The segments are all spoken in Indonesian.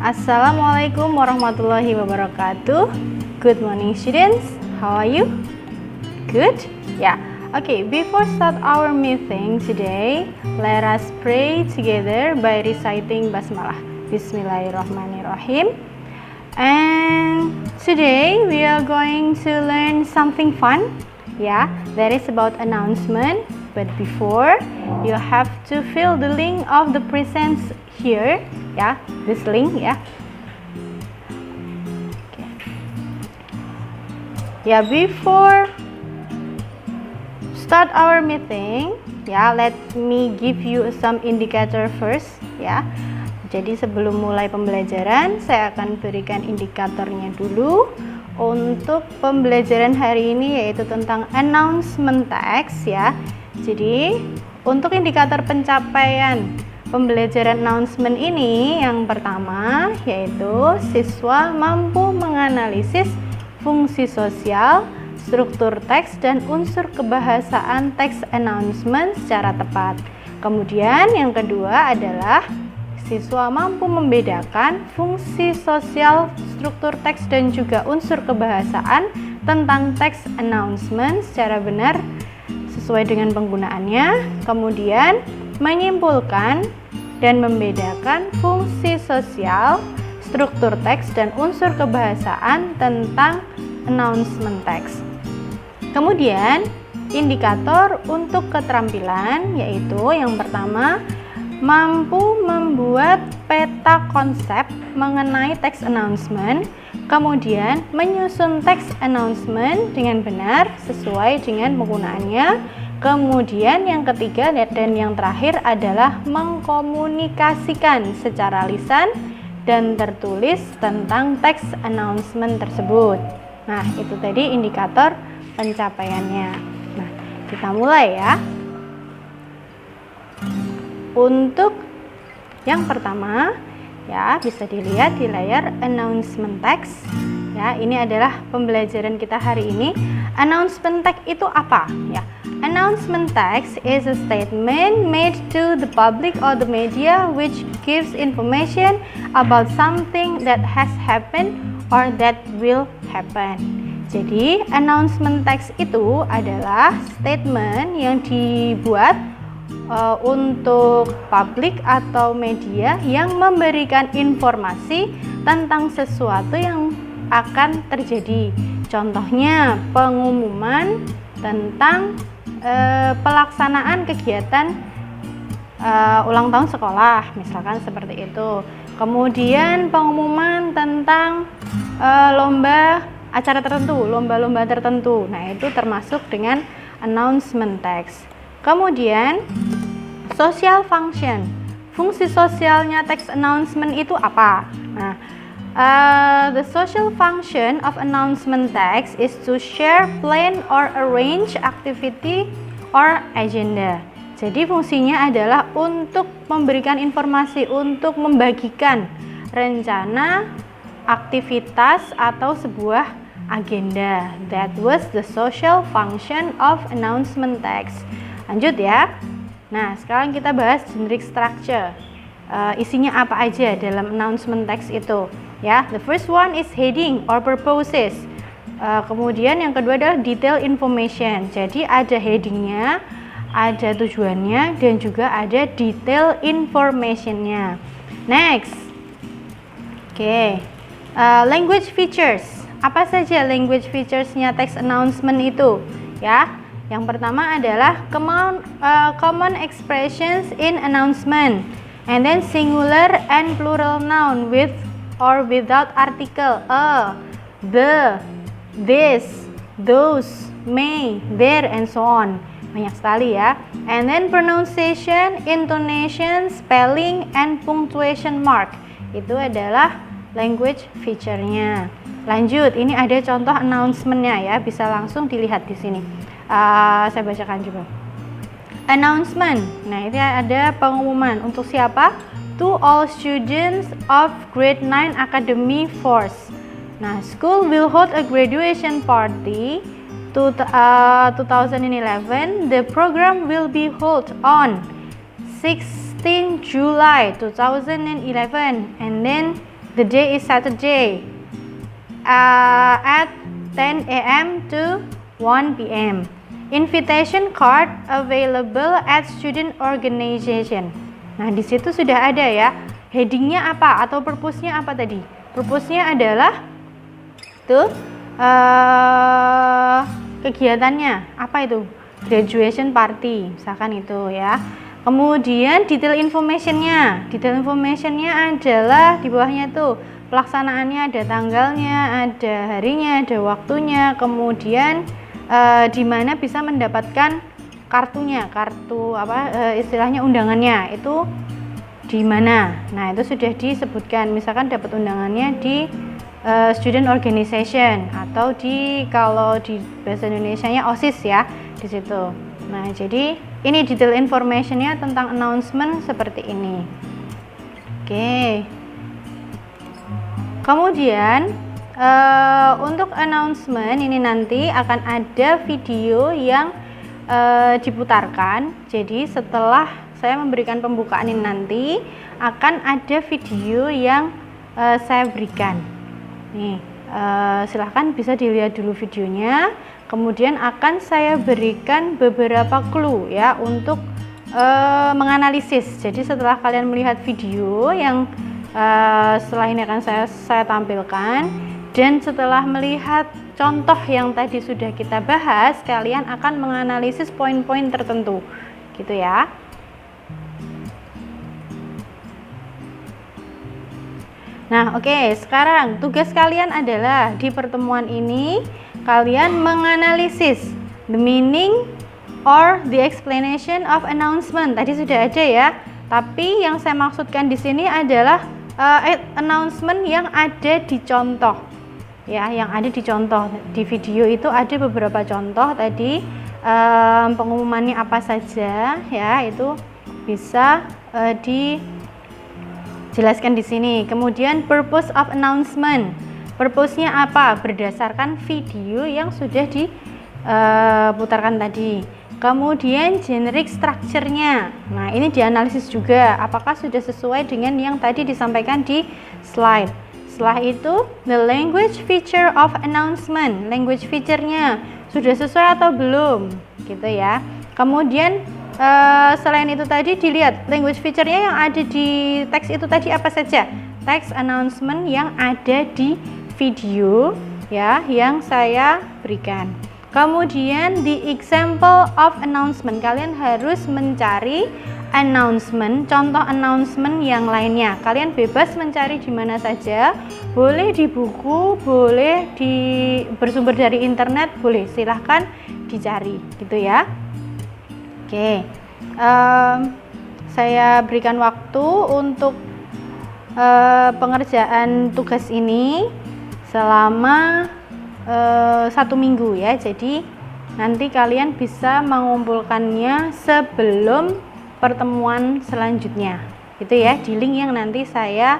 Assalamualaikum warahmatullahi wabarakatuh. Good morning students, how are you? Good? Yeah. Okay, before start our meeting today, let us pray together by reciting basmalah. Bismillahirrahmanirrahim. And today we are going to learn something fun. Yeah, that is about announcement. But before, you have to fill the link of the presents here. Yeah, this link. Yeah. Okay. Yeah, before start our meeting, ya, let me give you some indicator first, ya. Jadi sebelum mulai pembelajaran, saya akan berikan indikatornya dulu untuk pembelajaran hari ini, yaitu tentang announcement text, ya. Jadi untuk indikator pencapaian pembelajaran announcement ini, yang pertama yaitu siswa mampu menganalisis fungsi sosial, struktur teks dan unsur kebahasaan teks announcement secara tepat. Kemudian yang kedua adalah siswa mampu membedakan fungsi sosial, struktur teks dan juga unsur kebahasaan tentang teks announcement secara benar sesuai dengan penggunaannya. Kemudian menyimpulkan dan membedakan fungsi sosial, struktur teks dan unsur kebahasaan tentang announcement text. Kemudian indikator untuk keterampilan yaitu yang pertama, mampu membuat peta konsep mengenai teks announcement, kemudian menyusun teks announcement dengan benar sesuai dengan penggunaannya. Kemudian yang ketiga dan yang terakhir adalah mengkomunikasikan secara lisan dan tertulis tentang teks announcement tersebut. Nah, itu tadi indikator pencapaiannya. Nah, kita mulai ya. Untuk yang pertama, ya, bisa dilihat di layar announcement text. Ya, ini adalah pembelajaran kita hari ini. Announcement text itu apa? Ya, announcement text is a statement made to the public or the media which gives information about something that has happened or that will happen. Jadi, announcement text itu adalah statement yang dibuat untuk publik atau media yang memberikan informasi tentang sesuatu yang akan terjadi. Contohnya, pengumuman tentang pelaksanaan kegiatan ulang tahun sekolah, misalkan seperti itu. Kemudian pengumuman tentang lomba-lomba tertentu. Nah, itu termasuk dengan announcement text. Kemudian social function. Fungsi sosialnya text announcement itu apa? Nah, the social function of announcement text is to share, plan or arrange activity or agenda. Jadi fungsinya adalah untuk memberikan informasi, untuk membagikan rencana, aktivitas atau sebuah agenda. That was the social function of announcement text. Lanjut ya. Nah, sekarang kita bahas generic structure. Isinya apa aja dalam announcement text itu? Ya, the first one is heading or purposes. Kemudian yang kedua adalah detail information. Jadi ada headingnya, ada tujuannya, dan juga ada detail informationnya. Next, oke, language features. Apa saja language featuresnya text announcement itu? Ya, yang pertama adalah common expressions in announcement, and then singular and plural noun with or without article, the, this, those, may, there, and so on. Banyak sekali ya. And then pronunciation, intonation, spelling, and punctuation mark. Itu adalah language feature-nya. Lanjut, ini ada contoh announcement-nya ya, bisa langsung dilihat di sini. Saya bacakan juga. Announcement. Nah, ini ada pengumuman untuk siapa? To all students of grade 9 academy force. Nah, school will hold a graduation party to 2011. The program will be held on 16 July 2011 and then The day is Saturday at 10 a.m. to 1 p.m. Invitation card available at student organization. Nah, di situ sudah ada ya. Headingnya apa atau purpose-nya apa tadi? Purpose-nya adalah tuh kegiatannya apa itu? Graduation party, misalkan itu ya. Kemudian detail information-nya. Detail information-nya adalah di bawahnya tuh pelaksanaannya, ada tanggalnya, ada harinya, ada waktunya, kemudian di mana bisa mendapatkan kartunya, kartu istilahnya undangannya itu di mana. Nah, itu sudah disebutkan, misalkan dapat undangannya di student organization atau kalau di bahasa Indonesianya OSIS ya, di situ. Nah, jadi ini detail information-nya tentang announcement seperti ini. Oke. Kemudian untuk announcement ini nanti akan ada video yang diputarkan. Jadi setelah saya memberikan pembukaan ini nanti akan ada video yang saya berikan. Nih, silahkan bisa dilihat dulu videonya. Kemudian akan saya berikan beberapa clue ya untuk menganalisis. Jadi setelah kalian melihat video yang setelah ini akan saya tampilkan, dan setelah melihat contoh yang tadi sudah kita bahas, kalian akan menganalisis poin-poin tertentu gitu ya. Nah, oke, sekarang tugas kalian adalah di pertemuan ini kalian menganalisis the meaning or the explanation of announcement. Tadi sudah ada ya, tapi yang saya maksudkan di sini adalah announcement yang ada di contoh ya, yang ada di contoh. Di video itu ada beberapa contoh tadi, pengumumannya apa saja ya, itu bisa dijelaskan di sini. Kemudian purpose of announcement, purpose-nya apa berdasarkan video yang sudah diputarkan tadi. Kemudian generic structure-nya, nah ini dianalisis juga apakah sudah sesuai dengan yang tadi disampaikan di slide. Setelah itu the language feature of announcement, language feature-nya sudah sesuai atau belum gitu ya. Kemudian selain itu tadi dilihat language feature-nya yang ada di teks itu tadi apa saja, teks announcement yang ada di video ya yang saya berikan. Kemudian di example of announcement, kalian harus mencari announcement, contoh announcement yang lainnya. Kalian bebas mencari di mana saja, boleh di buku, boleh bersumber dari internet, boleh, silahkan dicari gitu ya. Oke, saya berikan waktu untuk pengerjaan tugas ini selama 1 minggu ya. Jadi nanti kalian bisa mengumpulkannya sebelum pertemuan selanjutnya gitu ya, di link yang nanti saya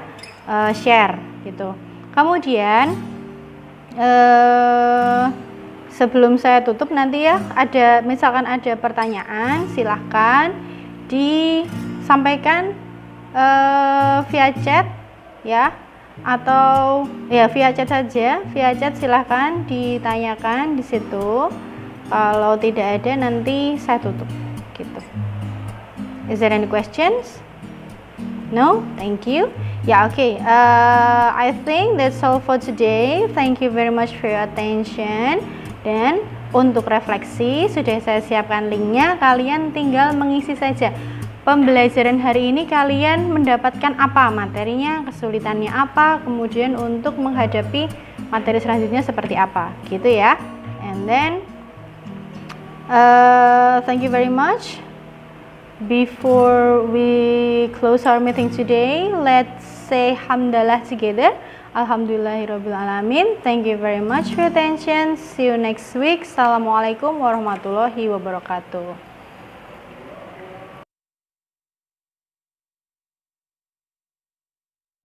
share gitu. Kemudian sebelum saya tutup nanti ya, misalkan ada pertanyaan, silahkan disampaikan via chat ya, atau ya via chat saja, via chat silahkan ditanyakan di situ. Kalau tidak ada nanti saya tutup gitu. Is there any questions? No? Thank you. Yeah, okay. I think that's all for today. Thank you very much for your attention. Dan untuk refleksi sudah saya siapkan linknya, kalian tinggal mengisi saja. Pembelajaran hari ini kalian mendapatkan apa materinya, kesulitannya apa, kemudian untuk menghadapi materi selanjutnya seperti apa gitu ya. And then thank you very much. Before we close our meeting today, let's say hamdalah together. Alhamdulillahirabbil alamin. Thank you very much for your attention. See you next week. Assalamualaikum warahmatullahi wabarakatuh.